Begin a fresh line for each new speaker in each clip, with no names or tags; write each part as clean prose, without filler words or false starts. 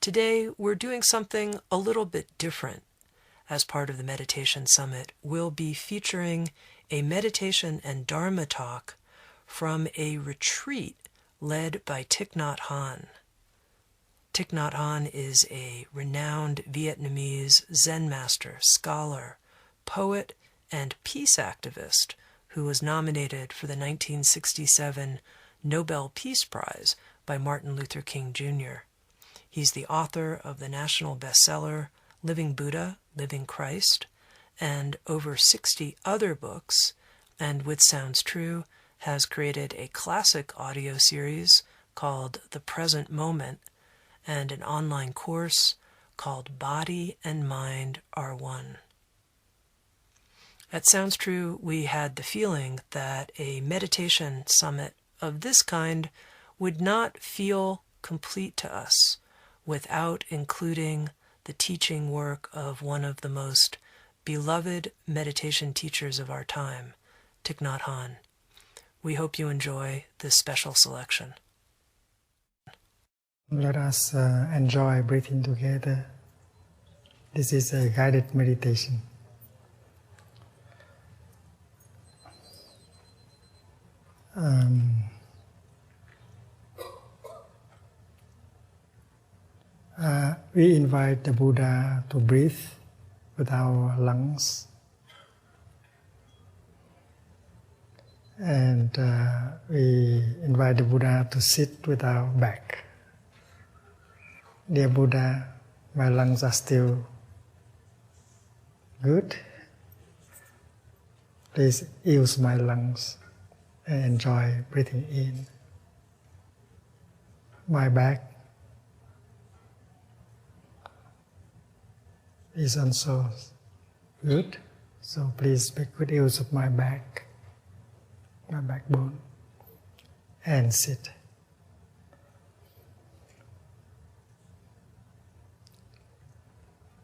Today, we're doing something a little bit different. As part of the Meditation Summit, we'll be featuring a meditation and Dharma talk from a retreat led by Thich Nhat Hanh. Thich Nhat Hanh is a renowned Vietnamese Zen master, scholar, poet, and peace activist who was nominated for the 1967 Nobel Peace Prize by Martin Luther King Jr. He's the author of the national bestseller Living Buddha, Living Christ, and over 60 other books, and with Sounds True, has created a classic audio series called The Present Moment and an online course called Body and Mind Are One. At Sounds True, we had the feeling that a meditation summit of this kind would not feel complete to us without including the teaching work of one of the most beloved meditation teachers of our time, Thich Nhat Hanh. We hope you enjoy this special selection.
Let us enjoy breathing together. This is a guided meditation. We invite the Buddha to breathe with our lungs, and we invite the Buddha to sit with our back. Dear Buddha, my lungs are still good. Please use my lungs and enjoy breathing in. My back is also good, so please make good use of my backbone, and sit.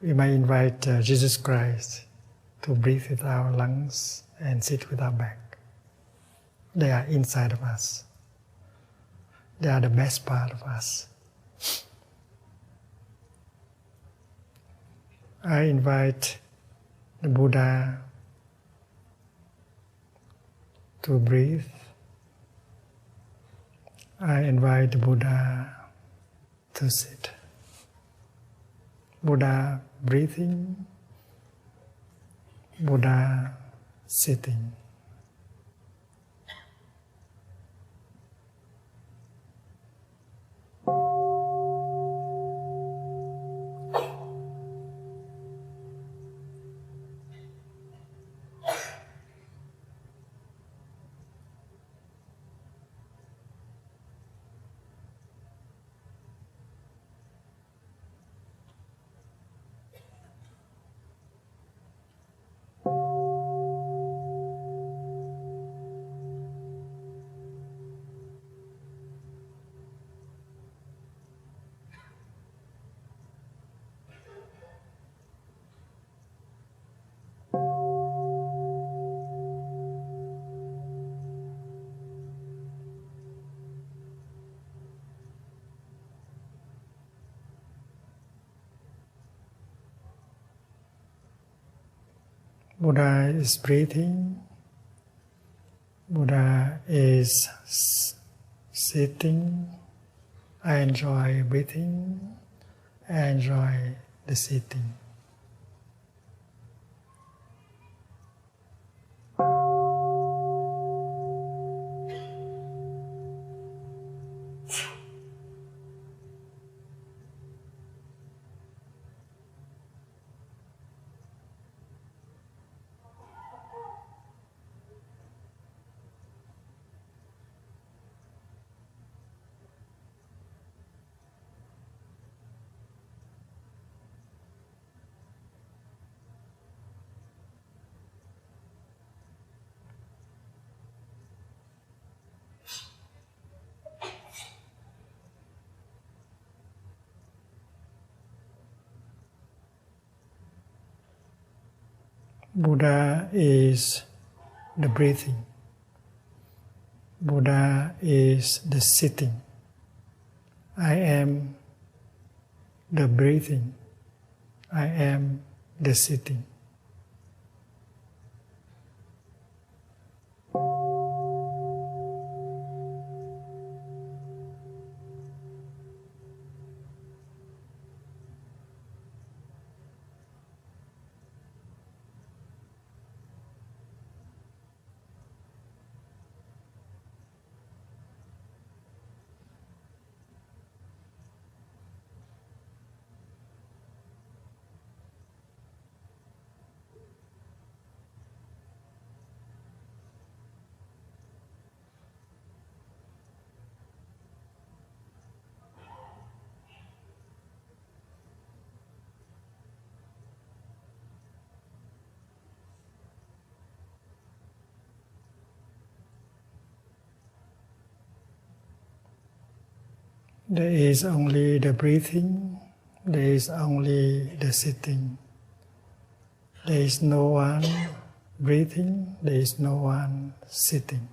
We might invite Jesus Christ to breathe with our lungs and sit with our back. They are inside of us. They are the best part of us. I invite the Buddha to breathe. I invite the Buddha to sit. Buddha breathing, Buddha sitting. Buddha is breathing. Buddha is sitting. I enjoy breathing. I enjoy the sitting. Buddha is the breathing. Buddha is the sitting. I am the breathing. I am the sitting. There is only the breathing, there is only the sitting. There is no one breathing, there is no one sitting.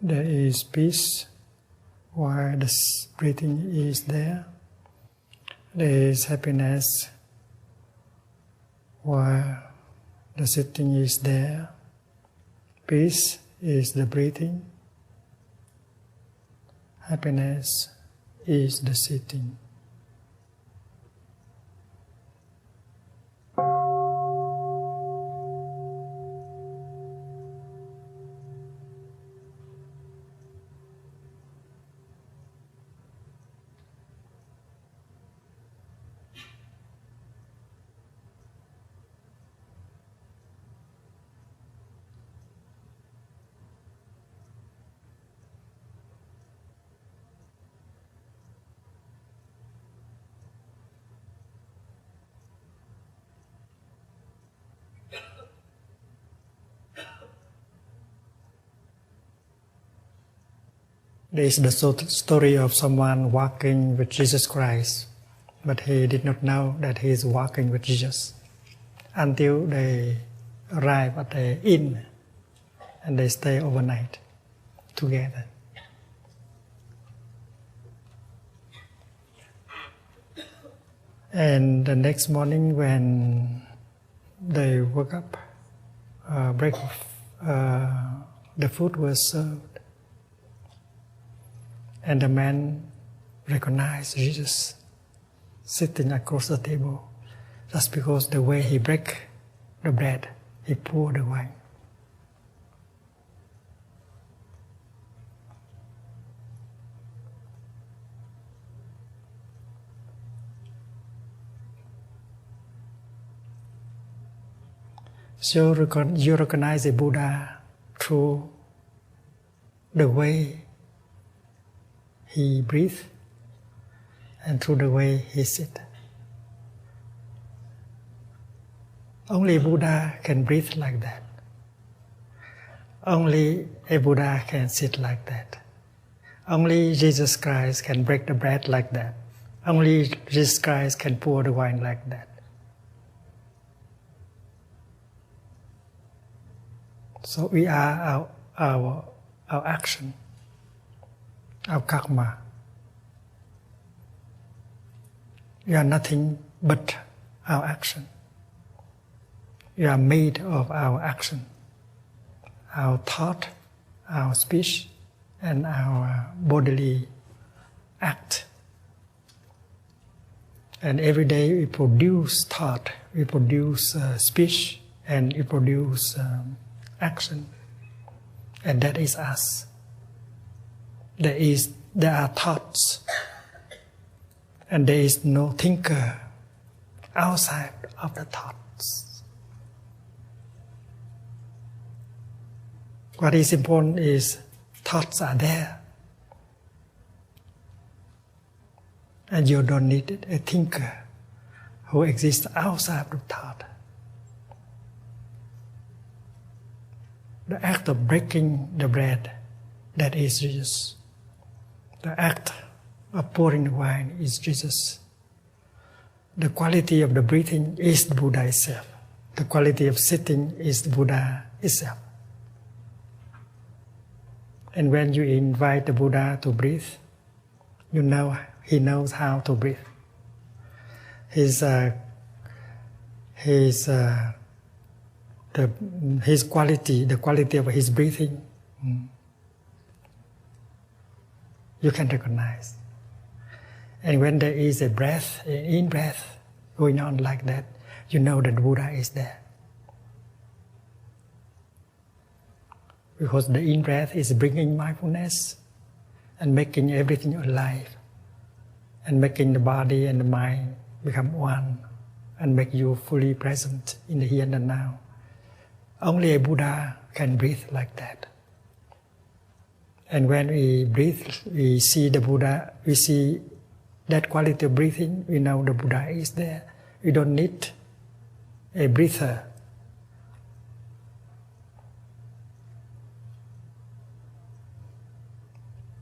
There is peace while the breathing is there. There is happiness while the sitting is there. Peace is the breathing. Happiness is the sitting. There is the story of someone walking with Jesus Christ, but he did not know that he is walking with Jesus until they arrive at the inn and they stay overnight together. And the next morning when they woke up, the food was served. And the man recognized Jesus sitting across the table just because the way he break the bread, he poured the wine. So you recognize a Buddha through the way he breathes and through the way he sits. Only Buddha can breathe like that. Only a Buddha can sit like that. Only Jesus Christ can break the bread like that. Only Jesus Christ can pour the wine like that. So we are our action, our karma. We are nothing but our action. We are made of our action, our thought, our speech, and our bodily act. And every day we produce thought, we produce speech, and we produce action. And that is us. There are thoughts, and there is no thinker outside of the thoughts. What is important is thoughts are there. And you don't need a thinker who exists outside of thought. The act of breaking the bread, that is Jesus. The act of pouring the wine is Jesus. The quality of the breathing is the Buddha itself. The quality of sitting is the Buddha itself. And when you invite the Buddha to breathe, you know he knows how to breathe. His quality, the quality of his breathing, you can recognize. And when there is a breath, an in-breath going on like that, you know that the Buddha is there. Because the in-breath is bringing mindfulness and making everything alive, and making the body and the mind become one, and make you fully present in the here and the now. Only a Buddha can breathe like that. And when we breathe, we see the Buddha, we see that quality of breathing, we know the Buddha is there. We don't need a breather.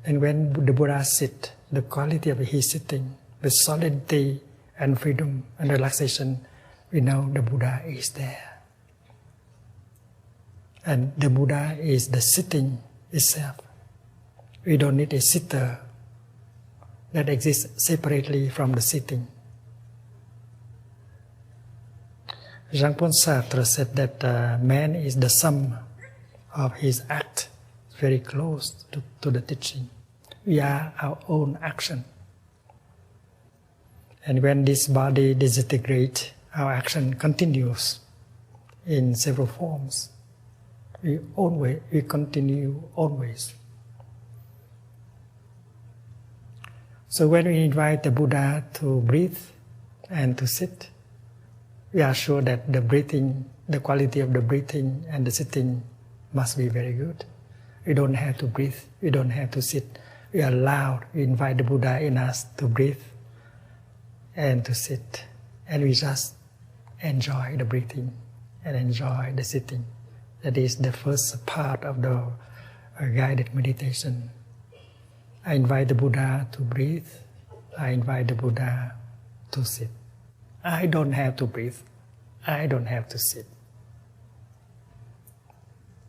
And when the Buddha sits, the quality of his sitting, with solidity and freedom and relaxation, we know the Buddha is there. And the Buddha is the sitting itself. We don't need a sitter that exists separately from the sitting. Jean-Paul Sartre said that man is the sum of his act, very close to the teaching. We are our own action. And when this body disintegrates, our action continues in several forms. We continue always. So when we invite the Buddha to breathe and to sit, we are sure that the breathing, the quality of the breathing and the sitting must be very good. We don't have to breathe, we don't have to sit. We are allowed, we invite the Buddha in us to breathe and to sit. And we just enjoy the breathing and enjoy the sitting. That is the first part of the guided meditation. I invite the Buddha to breathe. I invite the Buddha to sit. I don't have to breathe. I don't have to sit.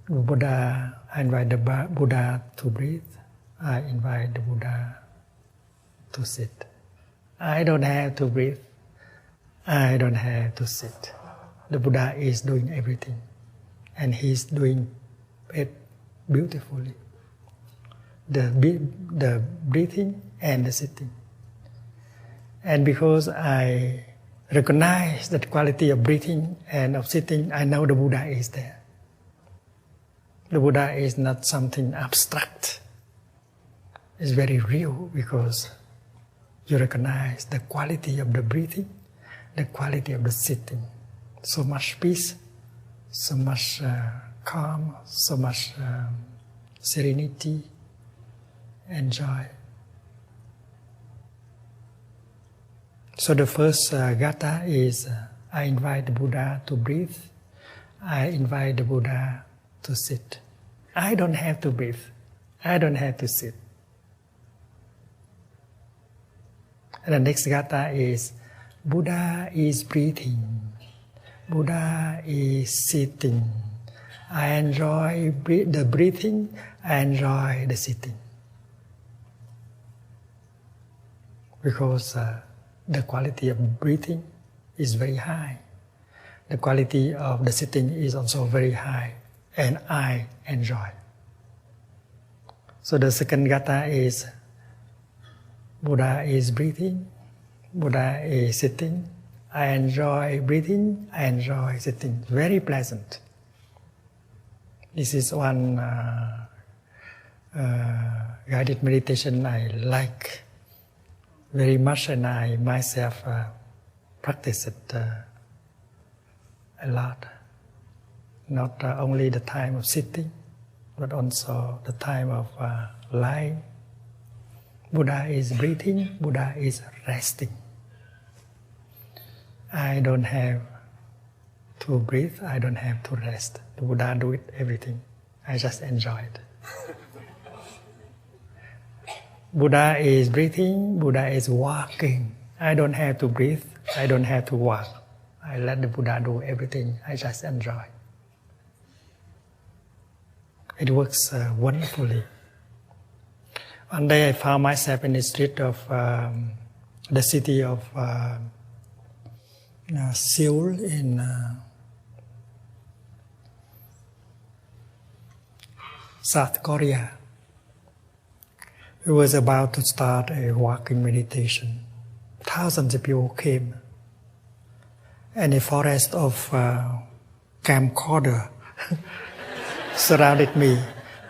I invite the Buddha to breathe. I invite the Buddha to sit. I don't have to breathe. I don't have to sit. The Buddha is doing everything. And he's doing it beautifully. The breathing and the sitting. And because I recognize that quality of breathing and of sitting, I know the Buddha is there. The Buddha is not something abstract. It's very real because you recognize the quality of the breathing, the quality of the sitting. So much peace, so much calm, so much serenity and joy. So the first gatha is I invite the Buddha to breathe. I invite the Buddha to sit. I don't have to breathe. I don't have to sit. And the next gatha is Buddha is breathing. Buddha is sitting. I enjoy the breathing, I enjoy the sitting. Because the quality of breathing is very high. The quality of the sitting is also very high, and I enjoy. So the second gatha is Buddha is breathing, Buddha is sitting. I enjoy breathing, I enjoy sitting. Very pleasant. This is one guided meditation I like very much, and I myself practice it a lot. Not only the time of sitting, but also the time of lying. Buddha is breathing, Buddha is resting. I don't have to breathe, I don't have to rest. The Buddha do it everything. I just enjoy it. Buddha is breathing, Buddha is walking. I don't have to breathe, I don't have to walk. I let the Buddha do everything, I just enjoy. It works wonderfully. One day I found myself in the street of the city of Seoul in South Korea. We was about to start a walking meditation. Thousands of people came, and a forest of camcorder surrounded me.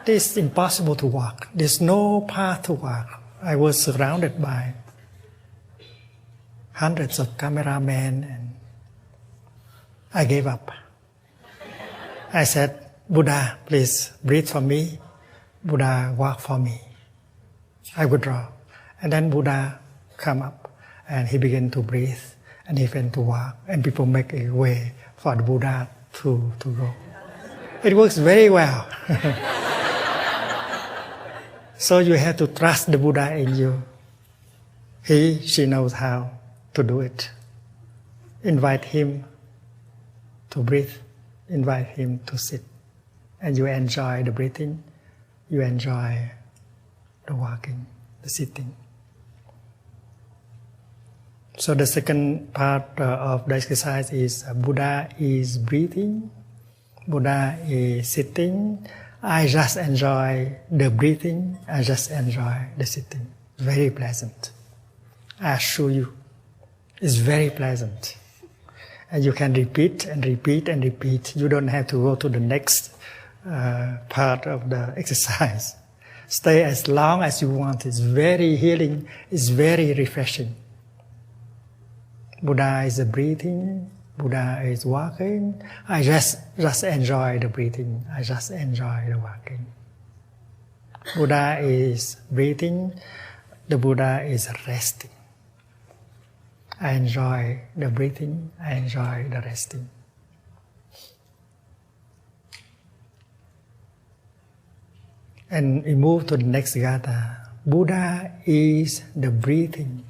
It's impossible to walk. There's no path to walk. I was surrounded by hundreds of cameramen, and I gave up. I said, Buddha, please breathe for me. Buddha, walk for me. I withdraw. And then Buddha come up, and he began to breathe, and he began to walk, and people make a way for the Buddha to go. It works very well. So you have to trust the Buddha in you. She knows how to do it. Invite him to breathe. Invite him to sit. And you enjoy the breathing. You enjoy the walking, the sitting. So the second part of the exercise is Buddha is breathing. Buddha is sitting. I just enjoy the breathing. I just enjoy the sitting. Very pleasant. I assure you, it's very pleasant. And you can repeat and repeat and repeat. You don't have to go to the next part of the exercise. Stay as long as you want. It's very healing. It's very refreshing. Buddha is breathing. Buddha is walking. I just enjoy the breathing. I just enjoy the walking. Buddha is breathing. The Buddha is resting. I enjoy the breathing. I enjoy the resting. And we move to the next gatha. Buddha is the breathing.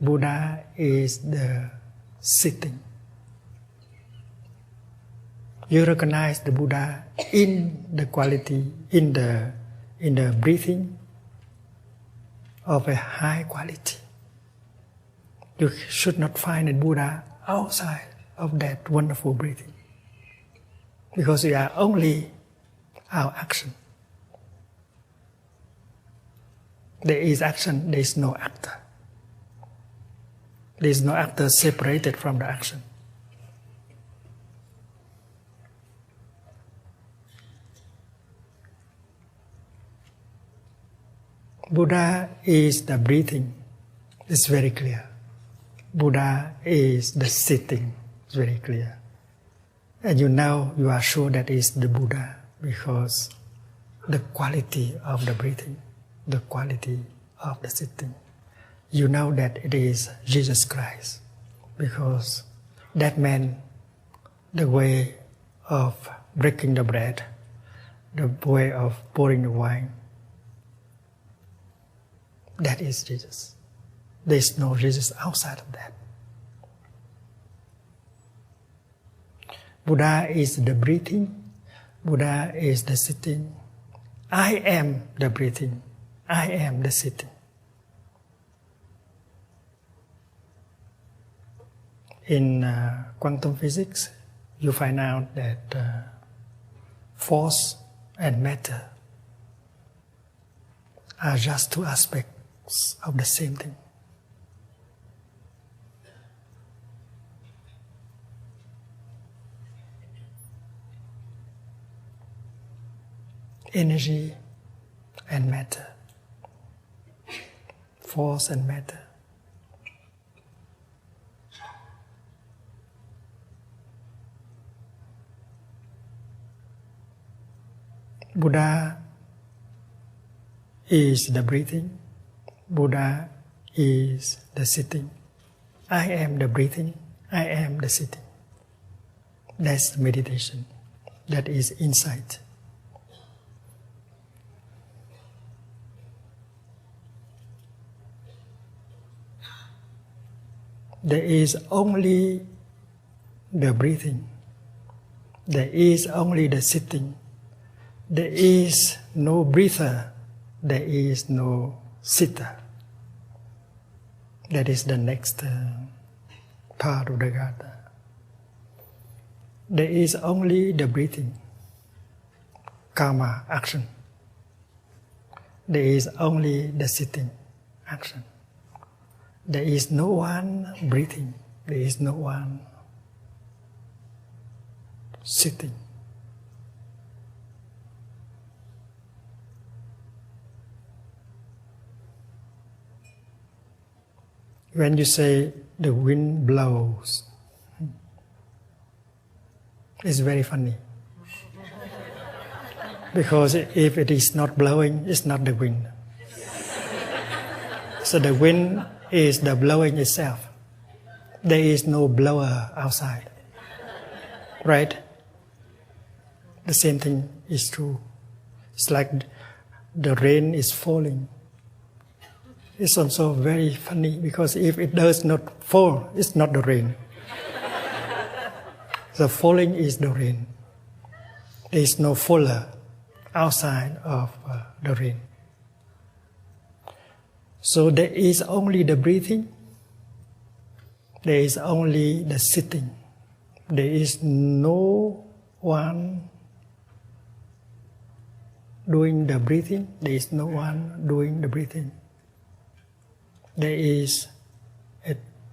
Buddha is the sitting. You recognize the Buddha in the quality, in the breathing of a high quality. You should not find a Buddha outside of that wonderful breathing, because we are only our action. There is action, there is no actor. There is no actor separated from the action. Buddha is the breathing. It's very clear. Buddha is the sitting. It's very clear. And you know, you are sure that is the Buddha because the quality of the breathing, the quality of the sitting. You know that it is Jesus Christ because that man, the way of breaking the bread, the way of pouring the wine, that is Jesus. There is no Jesus outside of that. Buddha is the breathing. Buddha is the sitting. I am the breathing. I am the sitting. In quantum physics, you find out that force and matter are just two aspects of the same thing. Energy and matter, force and matter. Buddha is the breathing. Buddha is the sitting. I am the breathing. I am the sitting. That's meditation. That is insight. There is only the breathing. There is only the sitting. There is no breather. There is no sitter. That is the next part of the Gatha. There is only the breathing, karma, action. There is only the sitting, action. There is no one breathing. There is no one sitting. When you say the wind blows, it's very funny. Because if it is not blowing, it's not the wind. So the wind is the blowing itself. There is no blower outside. Right? The same thing is true. It's like the rain is falling. It's also very funny because if it does not fall, it's not the rain. The falling is the rain. There is no faller outside of the rain. So there is only the breathing. There is only the sitting. There is no one doing the breathing. There is no one doing the breathing. There is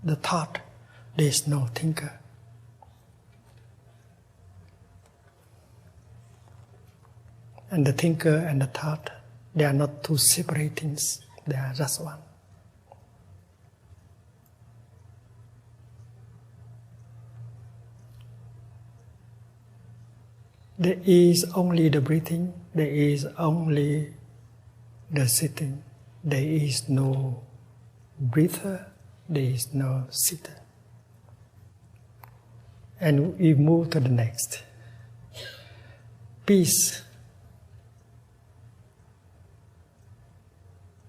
the thought. There is no thinker. And the thinker and the thought, they are not two separate things. They are just one. There is only the breathing. There is only the sitting. There is no breather. There is no sitter. And we move to the next. Peace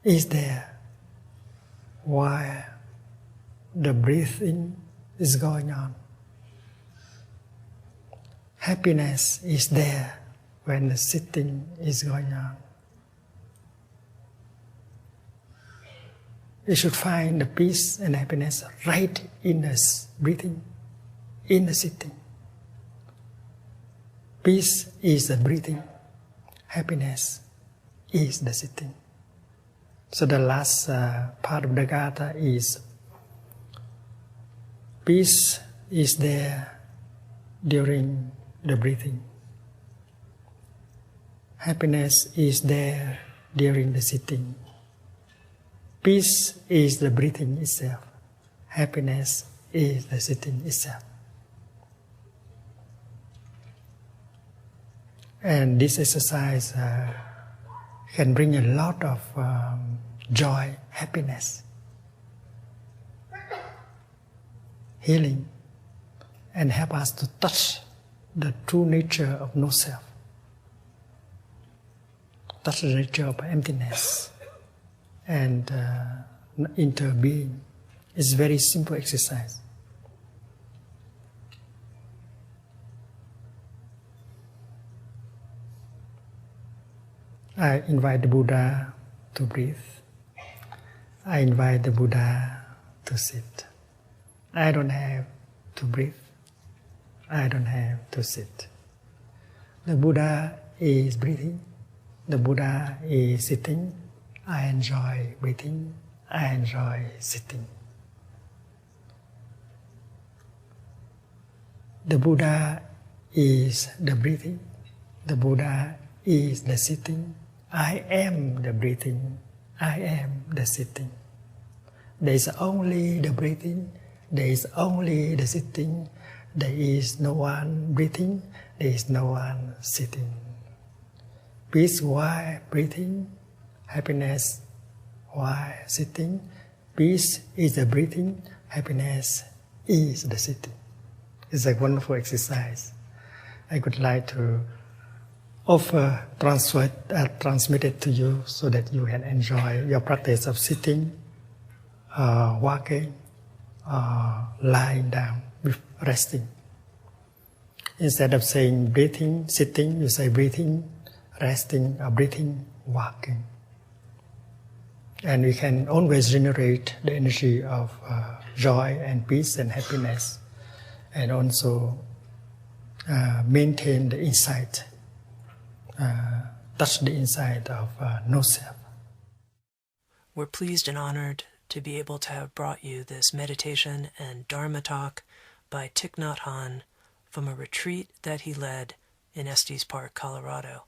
is there while the breathing is going on. Happiness is there when the sitting is going on. You should find the peace and happiness right in the breathing, in the sitting. Peace is the breathing. Happiness is the sitting. So the last part of the Gatha is peace is there during the breathing. Happiness is there during the sitting. Peace is the breathing itself. Happiness is the sitting itself. And this exercise can bring a lot of joy, happiness, healing, and help us to touch the true nature of no self, touch the nature of emptiness and interbeing. It's a very simple exercise. I invite the Buddha to breathe. I invite the Buddha to sit. I don't have to breathe. I don't have to sit. The Buddha is breathing. The Buddha is sitting. I enjoy breathing. I enjoy sitting. The Buddha is the breathing. The Buddha is the sitting. I am the breathing. I am the sitting. There is only the breathing. There is only the sitting. There is no one breathing. There is no one sitting. Peace while breathing. Happiness while sitting. Peace is the breathing. Happiness is the sitting. It's a wonderful exercise. I would like to offer, transmit it to you so that you can enjoy your practice of sitting, walking, lying down, resting. Instead of saying breathing, sitting, you say breathing, resting, or breathing, walking. And we can always generate the energy of joy and peace and happiness, and also maintain the insight, touch the insight of no self.
We're pleased and honored to be able to have brought you this meditation and Dharma talk by Thich Nhat Hanh from a retreat that he led in Estes Park, Colorado.